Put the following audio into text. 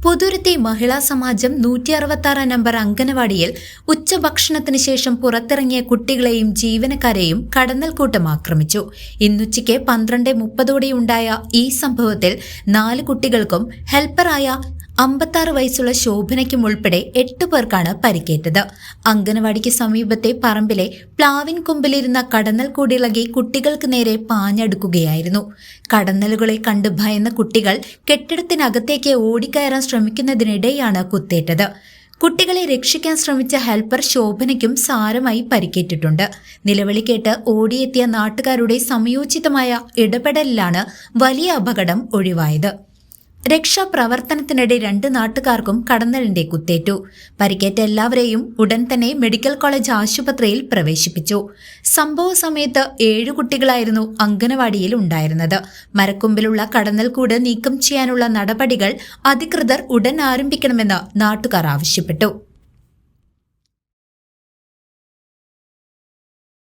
പുതുരുത്തി മഹിളാ സമാജം 166 number അംഗനവാടിയിൽ ഉച്ചഭക്ഷണത്തിന് ശേഷം പുറത്തിറങ്ങിയ കുട്ടികളെയും ജീവനക്കാരെയും കടന്നൽക്കൂട്ടം ആക്രമിച്ചു. ഇന്നുച്ചയ്ക്ക് 12:30 ഈ സംഭവത്തിൽ 4 കുട്ടികൾക്കും ഹെൽപ്പറായ 56 വയസ്സുള്ള ശോഭനയ്ക്കും ഉൾപ്പെടെ 8 പേർക്കാണ് പരിക്കേറ്റത്. അംഗനവാടിക്ക് സമീപത്തെ പറമ്പിലെ പ്ലാവിൻ കൊമ്പിലിരുന്ന കടന്നൽ കൂടിളകി കുട്ടികൾക്ക് നേരെ പാഞ്ഞടുക്കുകയായിരുന്നു. കടന്നലുകളെ കണ്ട് ഭയന്ന കുട്ടികൾ കെട്ടിടത്തിനകത്തേക്ക് ഓടിക്കയറാൻ ശ്രമിക്കുന്നതിനിടെയാണ് കുത്തേറ്റത്. കുട്ടികളെ രക്ഷിക്കാൻ ശ്രമിച്ച ഹെൽപ്പർ ശോഭനയ്ക്കും സാരമായി പരിക്കേറ്റിട്ടുണ്ട്. നിലവിളി കേട്ട് ഓടിയെത്തിയ നാട്ടുകാരുടെ സമയോചിതമായ ഇടപെടലിലാണ് വലിയ അപകടം ഒഴിവായത്. രക്ഷാപ്രവർത്തനത്തിനിടെ 2 നാട്ടുകാർക്കും കടന്നലിന്റെ കുത്തേറ്റു. പരിക്കേറ്റ എല്ലാവരെയും ഉടൻ തന്നെ മെഡിക്കൽ കോളേജ് ആശുപത്രിയിൽ പ്രവേശിപ്പിച്ചു. സംഭവ സമയത്ത് 7 കുട്ടികളായിരുന്നു അംഗനവാടിയിൽ ഉണ്ടായിരുന്നത്. മരക്കൊമ്പിലുള്ള കടന്നൽക്കൂട് നീക്കം ചെയ്യാനുള്ള നടപടികൾ അധികൃതർ ഉടൻ ആരംഭിക്കണമെന്ന് നാട്ടുകാർ ആവശ്യപ്പെട്ടു.